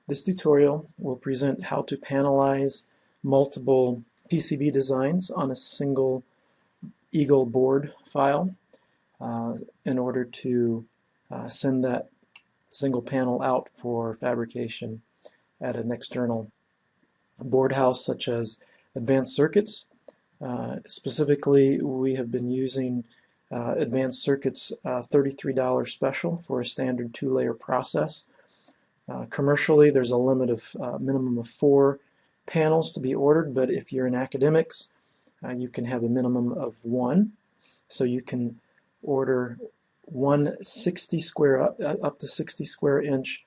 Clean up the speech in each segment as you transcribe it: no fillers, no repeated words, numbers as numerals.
This tutorial will present how to panelize multiple PCB designs on a single Eagle board file in order to send that single panel out for fabrication at an external board house such as Advanced Circuits. Specifically, we have been using Advanced Circuits $33 special for a standard 2-layer process. Commercially, there's a limit of minimum of 4 panels to be ordered, but if you're in academics, you can have a minimum of 1. So you can order one 60 square up to 60 square inch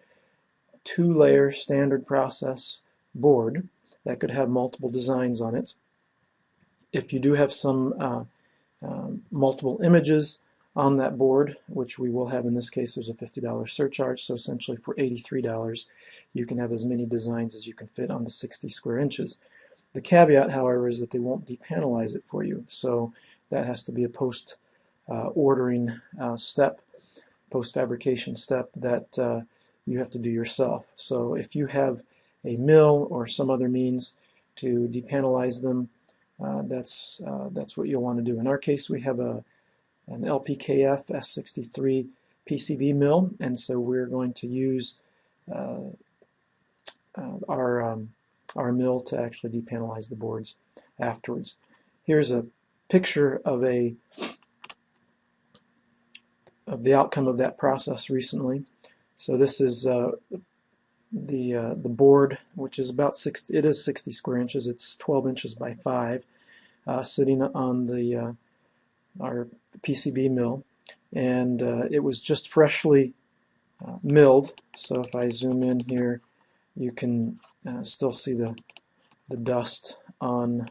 2-layer standard process board that could have multiple designs on it. If you do have some multiple images on that board, which we will have in this case, there's a $50 surcharge, so essentially for $83 you can have as many designs as you can fit on the 60 square inches. The caveat, however, is that they won't depanelize it for you, so that has to be a post-ordering step, post-fabrication step that you have to do yourself. So if you have a mill or some other means to depanelize them, that's what you'll want to do. In our case, we have an LPKF S63 PCB mill, and so we're going to use our mill to actually depanelize the boards afterwards. Here's a picture of the outcome of that process recently. So this is the board, which is about 60 square inches. It's 12 inches by 5, sitting on our PCB mill, and it was just freshly milled. So if I zoom in here, you can still see the dust on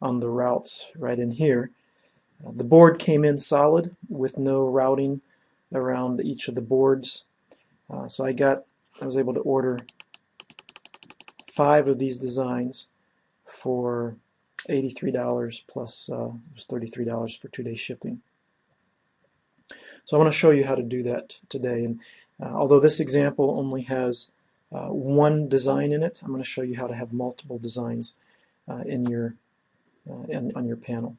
the routes right in here. The board came in solid with no routing around each of the boards. So I was able to order 5 of these designs for $83 plus it was $33 for 2-day shipping. So I want to show you how to do that today. And although this example only has one design in it, I'm going to show you how to have multiple designs on your panel.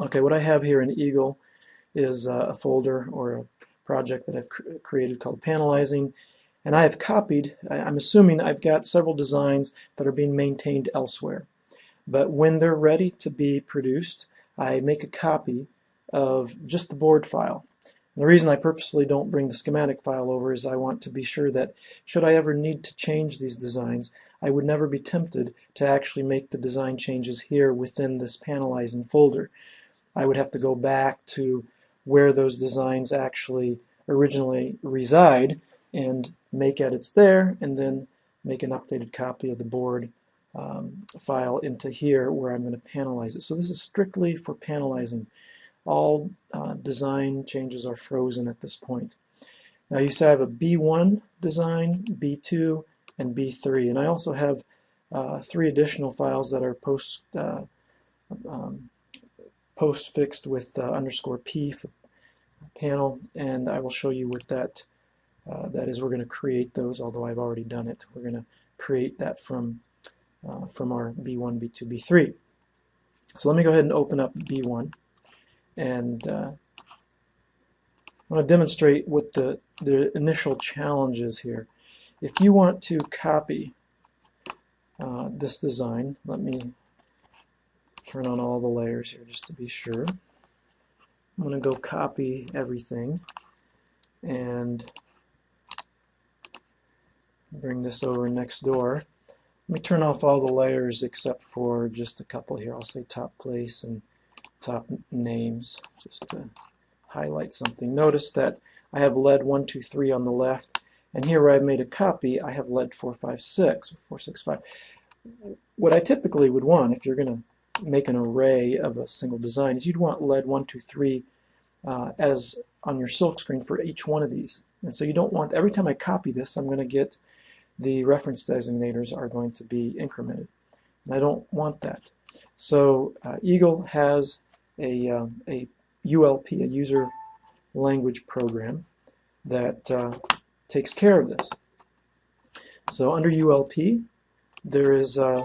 Okay, what I have here in Eagle is a folder or a project that I've created called Panelizing, and I have copied, I'm assuming I've got several designs that are being maintained elsewhere, but when they're ready to be produced, I make a copy of just the board file. And the reason I purposely don't bring the schematic file over is I want to be sure that should I ever need to change these designs, I would never be tempted to actually make the design changes here within this Panelizing folder. I would have to go back to where those designs actually originally reside and make edits there, and then make an updated copy of the board file into here where I'm going to panelize it. So this is strictly for panelizing. All design changes are frozen at this point. Now you see I have a B1 design, B2, and B3, and I also have 3 additional files that are post-fixed with _P for panel, and I will show you what that is. We're going to create those, although I've already done it. We're going to create that from our B1, B2, B3. So let me go ahead and open up B1, and I want to demonstrate what the initial challenge is here. If you want to copy this design, let me turn on all the layers here just to be sure. I'm going to go copy everything and bring this over next door. Let me turn off all the layers except for just a couple here. I'll say top place and top names just to highlight something. Notice that I have lead 1, 2, 3 on the left, and here where I've made a copy I have lead 4, 5, 6 or 4, 6, 5. What I typically would want if you're going to make an array of a single design is you'd want lead 1, 2, 3 as on your silk screen for each one of these. And so you don't want, every time I copy this, I'm going to get the reference designators are going to be incremented. And I don't want that. So Eagle has a ULP, a user language program, that takes care of this. So under ULP, there is a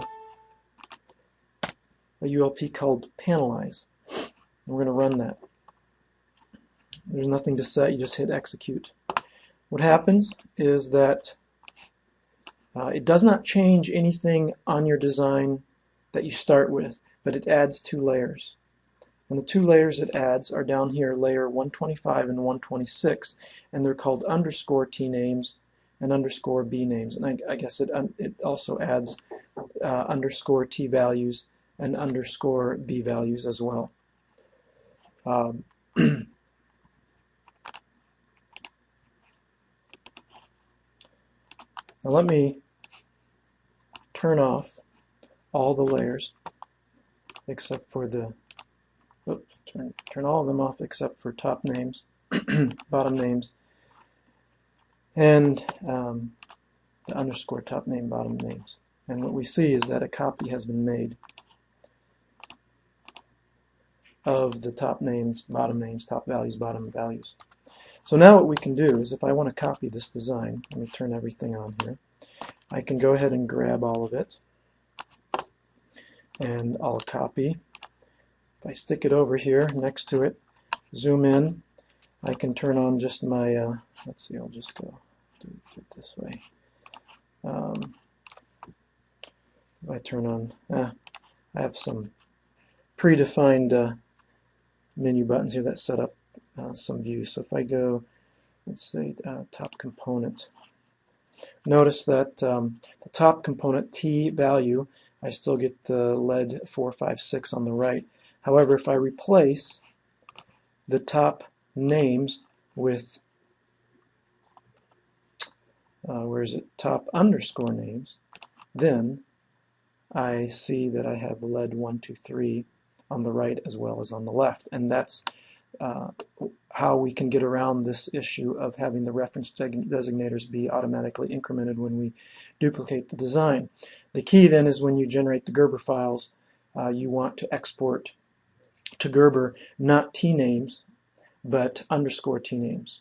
ULP called panelize. And we're going to run that. There's nothing to set, you just hit execute. What happens is that it does not change anything on your design that you start with, but it adds 2 layers. And the 2 layers it adds are down here, layer 125 and 126, and they're called underscore T names and underscore B names. And I guess it also adds underscore T values and underscore B values as well. Now let me turn off all the layers except for the, turn all of them off except for top names, bottom names, and the underscore top name, bottom names. And what we see is that a copy has been made of the top names, top values, bottom values. So now what we can do is, if I want to copy this design, let me turn everything on here, I can go ahead and grab all of it, and I'll copy. If I stick it over here next to it, zoom in, I can turn on just my, let's see, I'll just go do it this way. If I turn on, I have some predefined menu buttons here that set up some views. So if I go, let's say top component, notice that the top component T value, I still get the lead 456 on the right. However, if I replace the top names with where is it, top underscore names, then I see that I have lead 123 on the right as well as on the left, and that's how we can get around this issue of having the reference designators be automatically incremented when we duplicate the design. The key then is when you generate the Gerber files, you want to export to Gerber not T names, but underscore T names.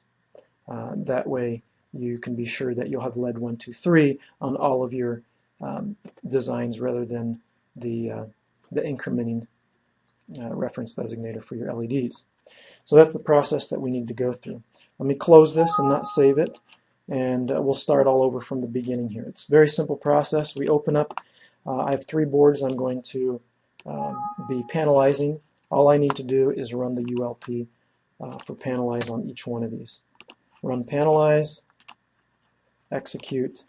That way you can be sure that you'll have lead 123 on all of your designs rather than the incrementing reference designator for your LEDs. So that's the process that we need to go through. Let me close this and not save it, and we'll start all over from the beginning here. It's a very simple process. We open up, I have 3 boards I'm going to be panelizing. All I need to do is run the ULP for panelize on each one of these. Run panelize, execute,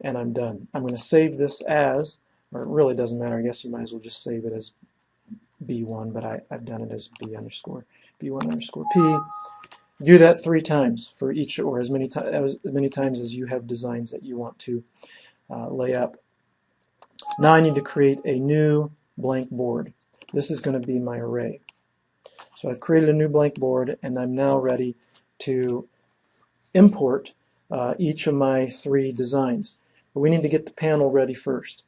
and I'm done. I'm going to save this as, or it really doesn't matter, I guess you might as well just save it as B1, but I've done it as B1 underscore P. Do that 3 times for each, or as many times as you have designs that you want to lay up. Now I need to create a new blank board. This is going to be my array. So I've created a new blank board, and I'm now ready to import each of my 3 designs. But we need to get the panel ready first.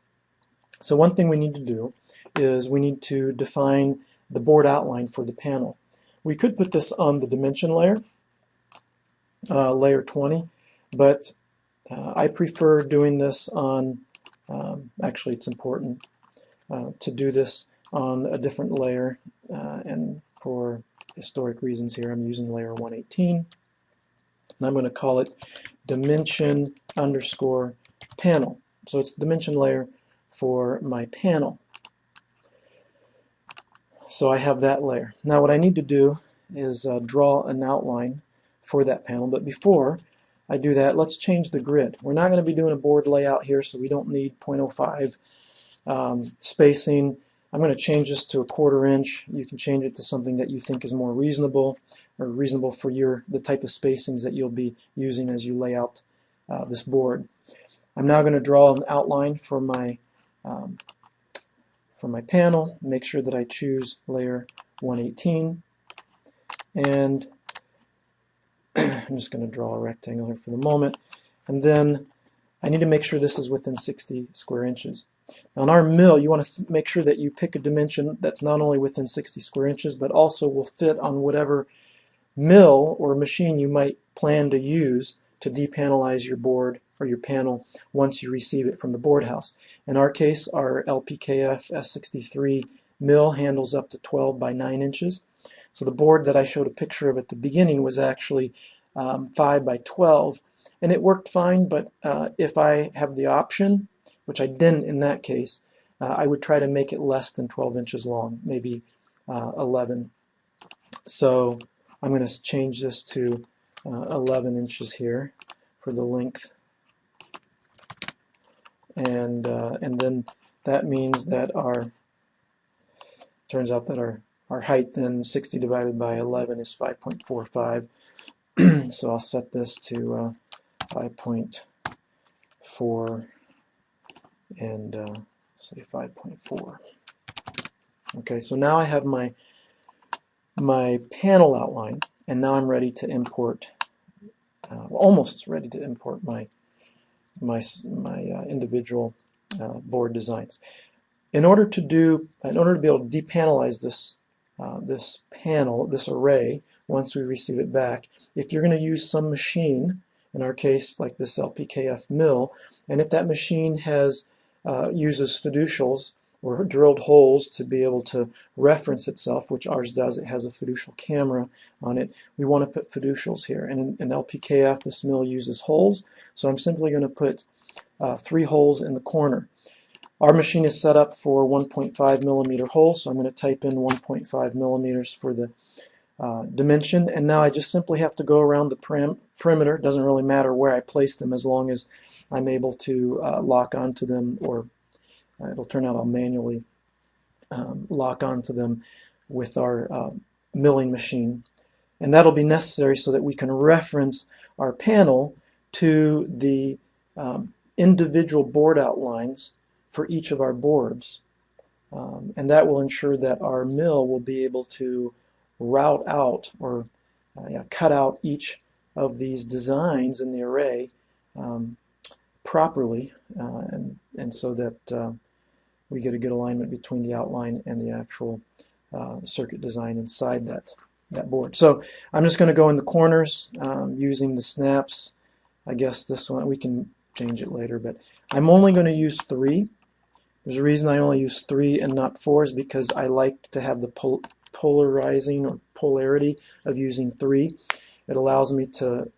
So one thing we need to do is we need to define the board outline for the panel. We could put this on the dimension layer, layer 20, but I prefer doing this on, actually it's important to do this on a different layer, and for historic reasons here I'm using layer 118, and I'm going to call it dimension underscore panel. So it's the dimension layer for my panel. So I have that layer. Now what I need to do is draw an outline for that panel, but before I do that, let's change the grid. We're not going to be doing a board layout here, so we don't need 0.05 spacing. I'm going to change this to 1/4 inch. You can change it to something that you think is more reasonable, or reasonable for the type of spacings that you'll be using as you lay out this board. I'm now going to draw an outline for my panel. Make sure that I choose layer 118, and I'm just going to draw a rectangle here for the moment, and then I need to make sure this is within 60 square inches. Now on our mill, you want to make sure that you pick a dimension that's not only within 60 square inches, but also will fit on whatever mill or machine you might plan to use to depanelize your board or your panel once you receive it from the board house. In our case, our LPKF S63 mill handles up to 12 by 9 inches. So the board that I showed a picture of at the beginning was actually 5 by 12, and it worked fine, but if I have the option, which I didn't in that case, I would try to make it less than 12 inches long, maybe 11. So I'm going to change this to 11 inches here for the length, and then that means that turns out that our height then 60 divided by 11 is 5.45. So I'll set this to 5.4 and say 5.4. Okay, so now I have my panel outline, and now I'm ready to import, almost ready to import my individual board designs. In order to be able to depanelize this this array, once we receive it back, if you're going to use some machine, in our case like this LPKF mill, and if that machine uses fiducials or drilled holes to be able to reference itself, which ours does, it has a fiducial camera on it, we want to put fiducials here. And in LPKF, this mill uses holes, so I'm simply going to put 3 holes in the corner. Our machine is set up for 1.5 millimeter holes, so I'm going to type in 1.5 millimeters for the dimension, and now I just simply have to go around the perimeter. It doesn't really matter where I place them as long as I'm able to lock onto them, or it'll turn out I'll manually lock onto them with our milling machine. And that'll be necessary so that we can reference our panel to the individual board outlines for each of our boards. And that will ensure that our mill will be able to route out or cut out each of these designs in the array properly, and so that we get a good alignment between the outline and the actual circuit design inside that board. So I'm just going to go in the corners using the snaps. I guess this one, we can change it later, but I'm only going to use 3. There's a reason I only use 3 and not 4 is because I like to have the polarizing or polarity of using 3. It allows me to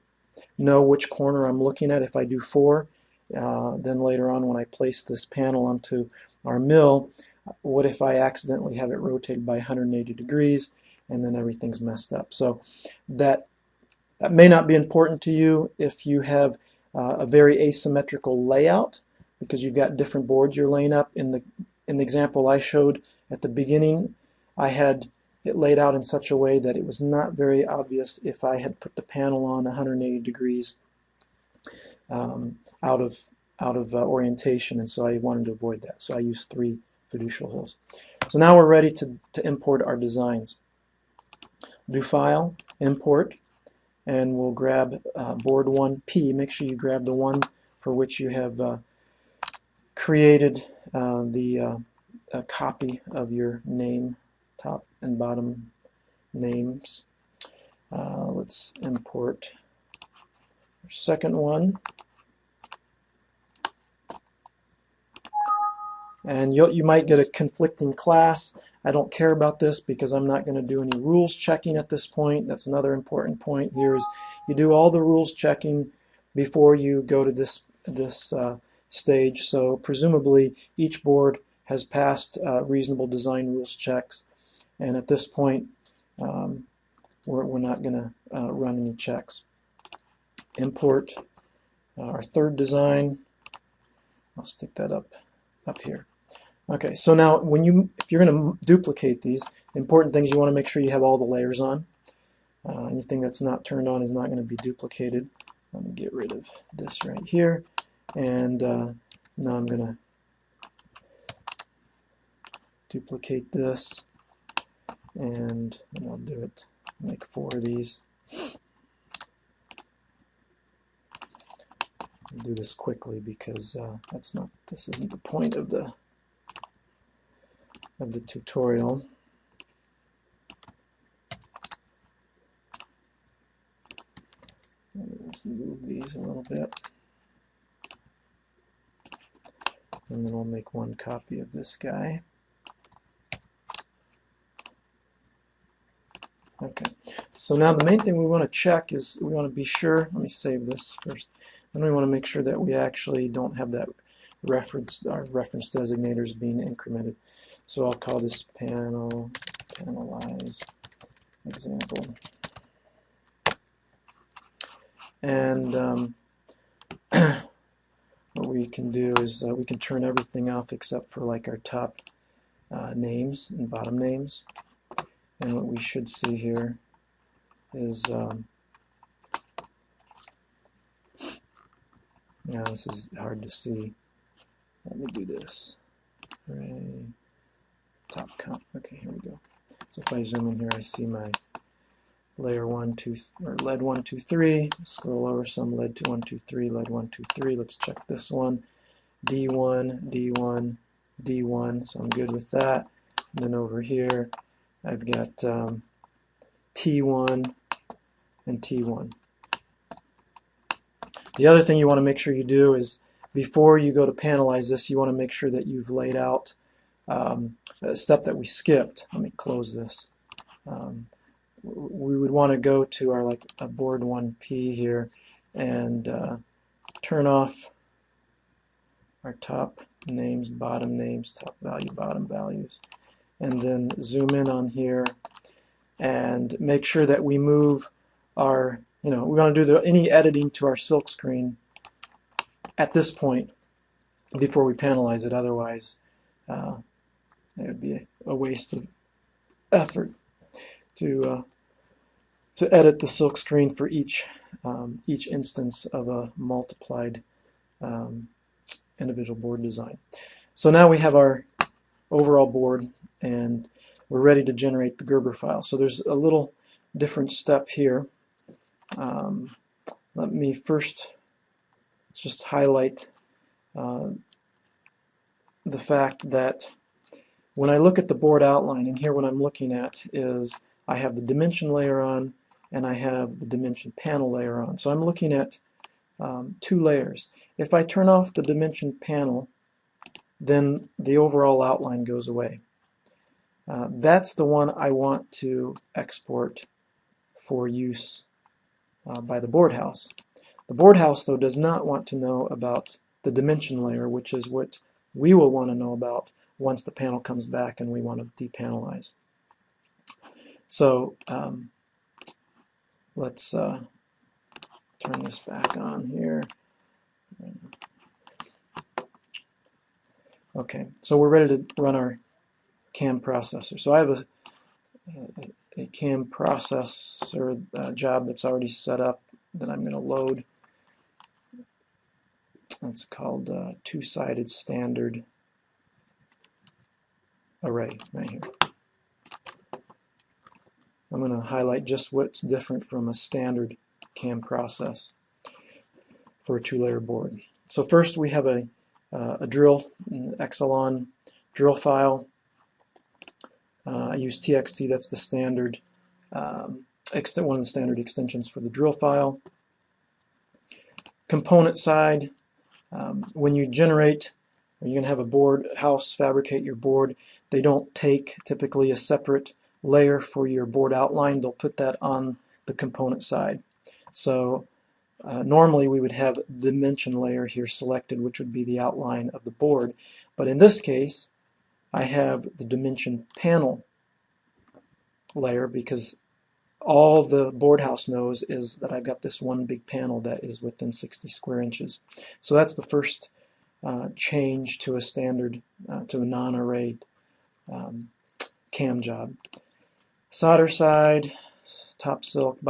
know which corner I'm looking at. If I do 4, then later on when I place this panel onto our mill, what if I accidentally have it rotated by 180 degrees and then everything's messed up? So that may not be important to you if you have a very asymmetrical layout, because you've got different boards you're laying up. In the example I showed at the beginning, I had it laid out in such a way that it was not very obvious if I had put the panel on 180 degrees out of orientation, and so I wanted to avoid that. So I used 3 fiducial holes. So now we're ready to import our designs. Do File, Import, and we'll grab board 1P. Make sure you grab the one for which you have created a copy of your name, top and bottom names. Let's import our second one. And you might get a conflicting class. I don't care about this because I'm not going to do any rules checking at this point. That's another important point here, is you do all the rules checking before you go to this stage. So presumably each board has passed reasonable design rules checks, and at this point we're not going to run any checks. Import our third design. I'll stick that up here. Okay, so now if you're going to duplicate these, the important thing is you want to make sure you have all the layers on. Anything that's not turned on is not going to be duplicated. Let me get rid of this right here, and now I'm going to duplicate this, and I'll do it, make 4 of these. I'll do this quickly because this isn't the point of the tutorial. Let's move these these a little bit. And then we'll make one copy of this guy. Okay, so now the main thing we want to check is we want to be sure, let me save this first, and we want to make sure that we actually don't have that reference, our reference designators being incremented. So I'll call this panelize example. And what we can do is we can turn everything off except for like our top names and bottom names. And what we should see here is, now this is hard to see. Let me do this. Array, top count. Okay, here we go. So if I zoom in here, I see my layer 1, 2, or lead 1, 2, 3. Scroll over some, lead 2, 1, 2, 3, lead 1, 2, 3. Let's check this one. D1, D1, D1. So I'm good with that. And then over here, I've got T1 and T1. The other thing you want to make sure you do is before you go to panelize this, you want to make sure that you've laid out a step that we skipped. Let me close this. We would want to go to our a board 1P here and turn off our top names, top value, bottom values. And then zoom in on here and make sure that we move our, we want to do any editing to our silk screen at this point before we panelize it. Otherwise, it would be a waste of effort to edit the silk screen for each instance of a multiplied individual board design. So now we have our overall board, and we're ready to generate the Gerber file. So there's a little different step here. Let me first, let's just highlight the fact that when I look at the board outline, and here what I'm looking at is I have the dimension layer on and I have the dimension panel layer on. So I'm looking at two layers. If I turn off the dimension panel, then the overall outline goes away. That's the one I want to export for use by the board house. The board house, though, does not want to know about the dimension layer, which is what we will want to know about once the panel comes back and we want to depanelize. So let's turn this back on here. Okay, so we're ready to run our CAM processor. So I have a CAM processor job that's already set up that I'm going to load. That's called two-sided standard array right here. I'm going to highlight just what's different from a standard CAM process for a two-layer board. So first we have a drill, an Exelon drill file. I use TXT, that's the standard, one of the standard extensions for the drill file. Component side, when you generate, or you're going to have a board house fabricate your board, they don't take typically a separate layer for your board outline. They'll put that on the component side. So normally we would have dimension layer here selected, which would be the outline of the board. But in this case, I have the dimension panel layer because all the board house knows is that I've got this one big panel that is within 60 square inches. So that's the first change to a standard, to a non-array CAM job. Solder side, top silk,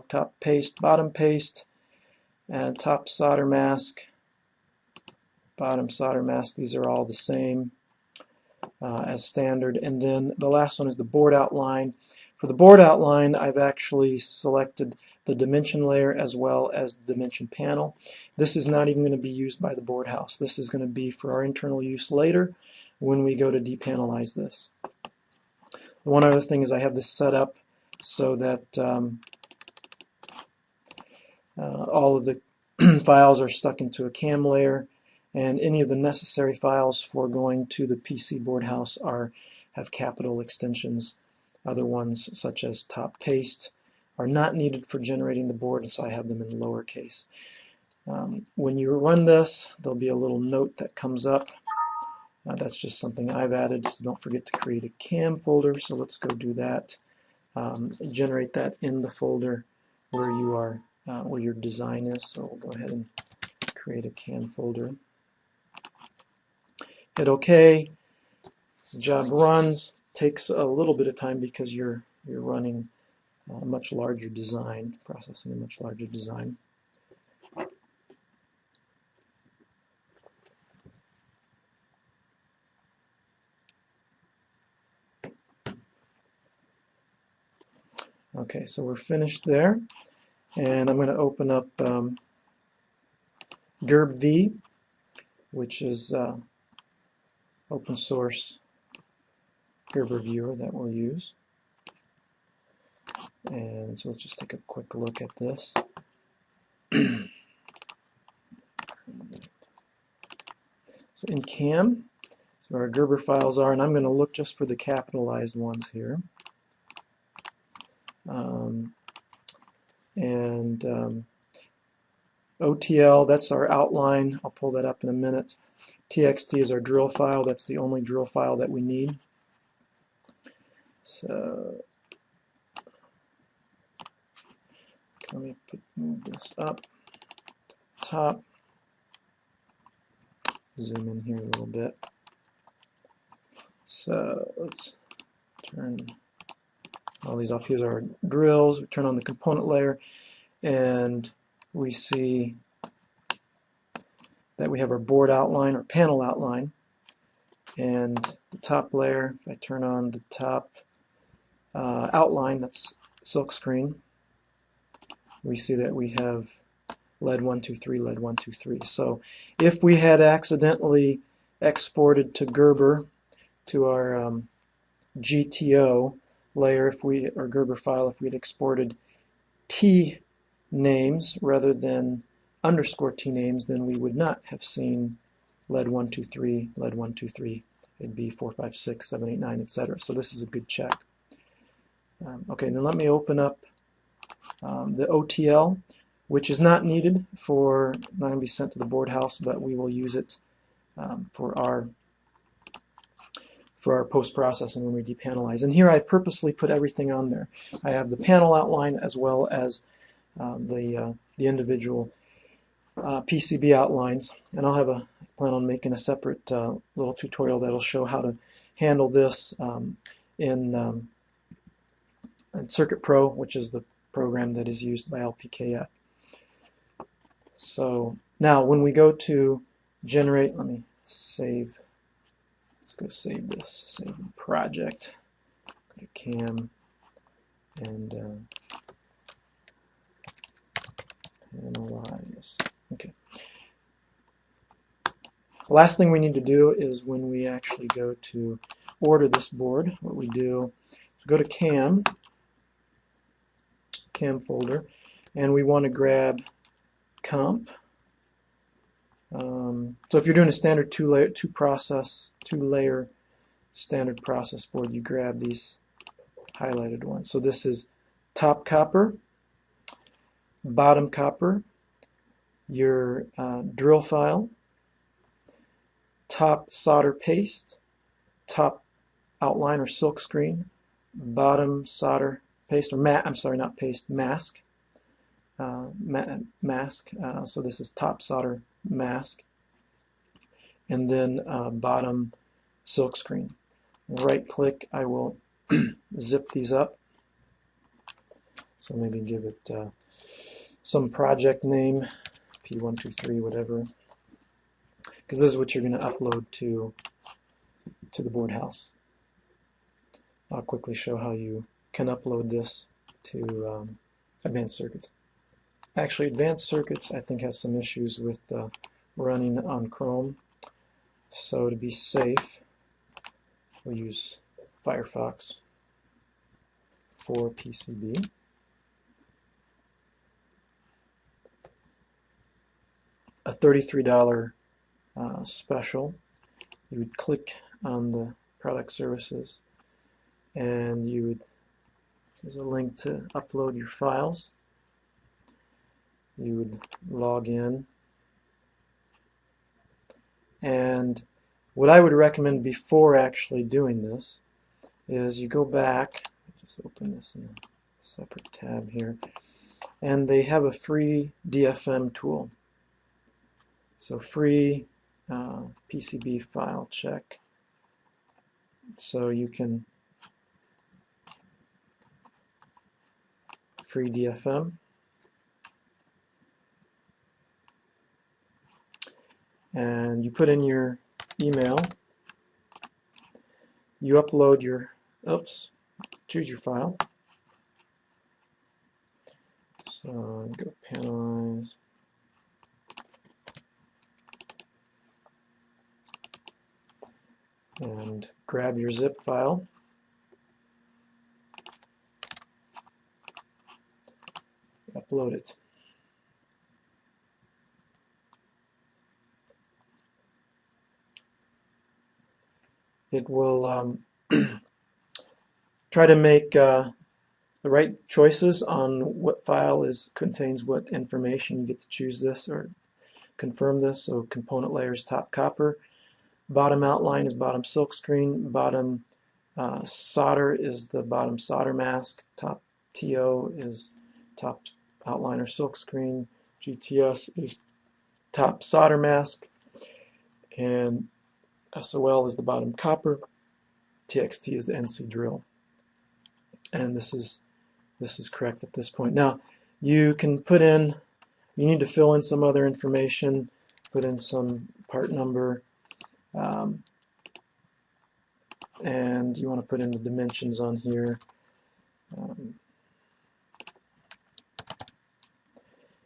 top paste, bottom paste, and top solder mask, bottom solder mask. These are all the same as standard. And then the last one is the board outline. For the board outline, I've actually selected the dimension layer as well as the dimension panel. This is not even going to be used by the board house. This is going to be for our internal use later when we go to depanelize this. One other thing is I have this set up so that all of the files are stuck into a CAM layer, and any of the necessary files for going to the PC board house have capital extensions. Other ones, such as top paste, are not needed for generating the board, so I have them in lowercase. When you run this, there'll be a little note that comes up. That's just something I've added, so don't forget to create a CAM folder. So let's go do that. Generate that in the folder where you are, where your design is. So we'll go ahead and create a CAM folder. Hit OK. The job runs. Takes a little bit of time because you're running a much larger design, processing a much larger design. Okay, so we're finished there, and I'm going to open up Gerber, which is open source Gerber viewer that we'll use. And so let's just take a quick look at this. So in CAM, so our Gerber files are, and I'm going to look just for the capitalized ones here. OTL, that's our outline. I'll pull that up in a minute. TXT is our drill file. That's the only drill file that we need. So let me move this up top. Zoom in here a little bit. So let's turn all these off. Here's our drills. We turn on the component layer, and we see that we have our board outline or panel outline. And the top layer, if I turn on the top outline, that's silkscreen, we see that we have lead 1, 2, 3, lead 1, 2, 3. So if we had accidentally exported to Gerber to our GTO layer, or Gerber file, if we had exported T names rather than underscore T names, then we would not have seen lead 1, 2, 3, lead 1, 2, 3. It'd be 4, 5, 6, 7, 8, 9, etc. So this is a good check. Okay, then let me open up the OTL, which is not needed for, not going to be sent to the board house, but we will use it for our post-processing when we depanelize. And here I've purposely put everything on there. I have the panel outline as well as the individual PCB outlines, and I'll have a plan on making a separate little tutorial that'll show how to handle this in Circuit Pro, which is the program that is used by LPKF. So now when we go to generate, let me save, let's go save this, save the project, go to CAM, and analyze. Okay. The last thing we need to do is when we actually go to order this board, what we do is go to CAM folder, and we want to grab comp. So if you're doing a standard two-layer standard process board, you grab these highlighted ones. So this is top copper, bottom copper, your drill file, top solder paste, top outline or silk screen, bottom solder paste, or I'm sorry, not paste, mask. Mask. So this is top solder mask, and then bottom silk screen. Right click, I will zip these up. So maybe give it some project name, P123, whatever, because this is what you're going to upload to the board house. I'll quickly show how you can upload this to Advanced Circuits. Actually, Advanced Circuits I think has some issues with running on Chrome, so to be safe we'll use Firefox for PCB. a $33 special. You would click on the product services, and you would, there's a link to upload your files. You would log in, and what I would recommend before actually doing this is you go back, just open this in a separate tab here, and they have a free DFM tool. So free PCB file check. So you can free DFM. And you put in your email. You upload your, choose your file. So go panelize. And grab your zip file. Upload it. It will try to make the right choices on what file contains what information. You get to choose this or confirm this. So component layers, top copper. Bottom outline is bottom silkscreen. Bottom solder is the bottom solder mask. Top TO is top outline or silkscreen. GTS is top solder mask. And SOL is the bottom copper. TXT is the NC drill. And this is correct at this point. Now you can put in, you need to fill in some other information, put in some part number, and you want to put in the dimensions on here.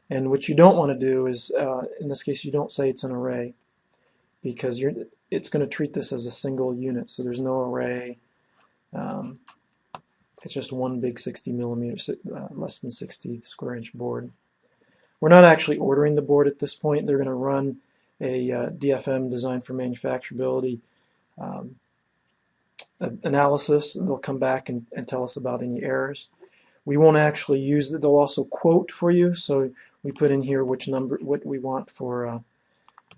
And what you don't want to do is, in this case, you don't say it's an array, because it's going to treat this as a single unit. So there's no array. It's just one big 60 millimeter, less than 60 square inch board. We're not actually ordering the board at this point. They're going to run a DFM, design for manufacturability, analysis, and they'll come back and tell us about any errors. We won't actually use it. They'll also quote for you. So we put in here which number, what we want for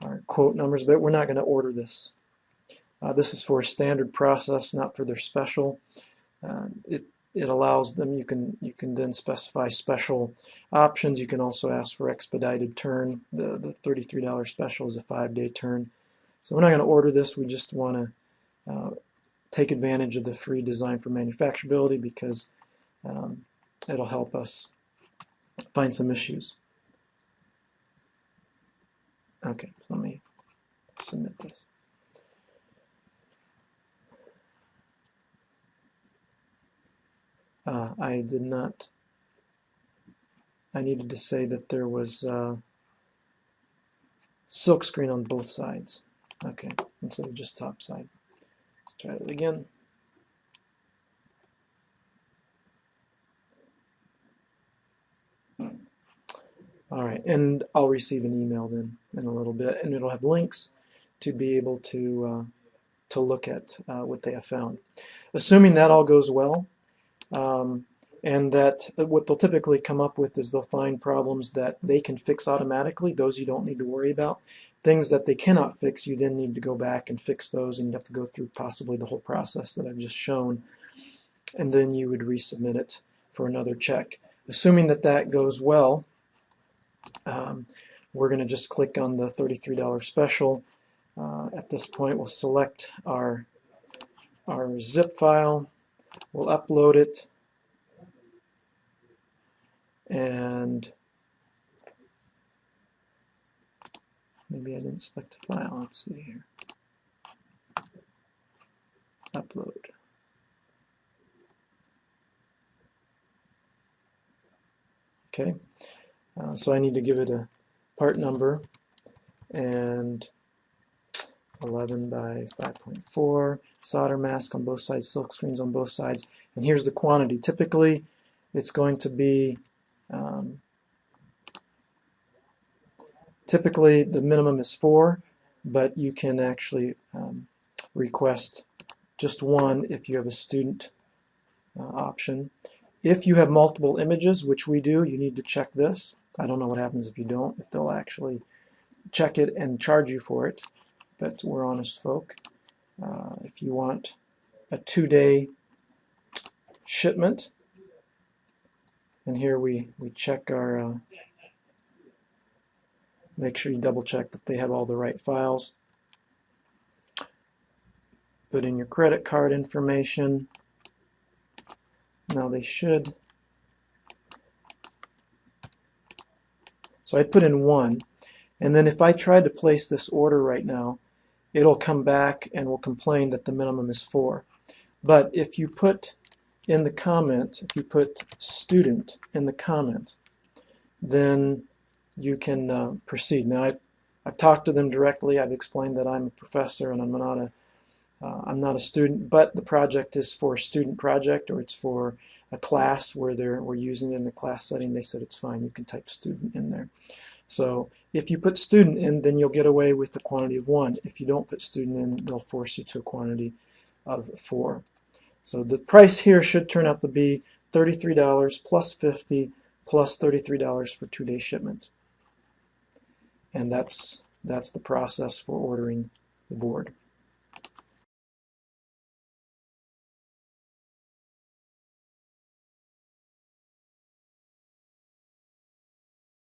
our quote numbers, but we're not going to order this. This is for a standard process, not for their special. It allows them, you can then specify special options. You can also ask for expedited turn. The $33 special is a 5-day turn. So we're not going to order this. We just want to take advantage of the free design for manufacturability, because it'll help us find some issues. Okay, so let me submit this. I did not. I needed to say that there was silk screen on both sides. Okay, instead of just top side. Let's try it again. All right, and I'll receive an email then in a little bit, and it'll have links to be able to look at what they have found. Assuming that all goes well, and that what they'll typically come up with is they'll find problems that they can fix automatically. Those you don't need to worry about. Things that they cannot fix, you then need to go back and fix those, and you have to go through possibly the whole process that I've just shown, and then you would resubmit it for another check. Assuming that that goes well, we're going to just click on the $33 special. At this point, we'll select our zip file. We'll upload it, and maybe I didn't select a file. Let's see here. Upload. Okay, so I need to give it a part number, and 11 by 5.4, solder mask on both sides, silk screens on both sides, and here's the quantity. Typically, it's going to be Typically the minimum is 4, but you can actually request just 1 if you have a student option. If you have multiple images, which we do, you need to check this. I don't know what happens if you don't, if they'll actually check it and charge you for it, but we're honest folk. If you want a 2-day shipment, and here we check our, make sure you double check that they have all the right files. Put in your credit card information. Now they should. So I put in 1, and then if I tried to place this order right now, it'll come back and will complain that the minimum is 4. But if you put in the comment, if you put student in the comment, then you can proceed. Now I've talked to them directly. I've explained that I'm a professor and I'm not a student, but the project is for a student project, or it's for a class where we're using it in a class setting. They said it's fine. You can type student in there. So if you put student in, then you'll get away with the quantity of 1. If you don't put student in, they'll force you to a quantity of 4. So the price here should turn out to be $33 plus $50 plus $33 for 2-day shipment. And that's the process for ordering the board.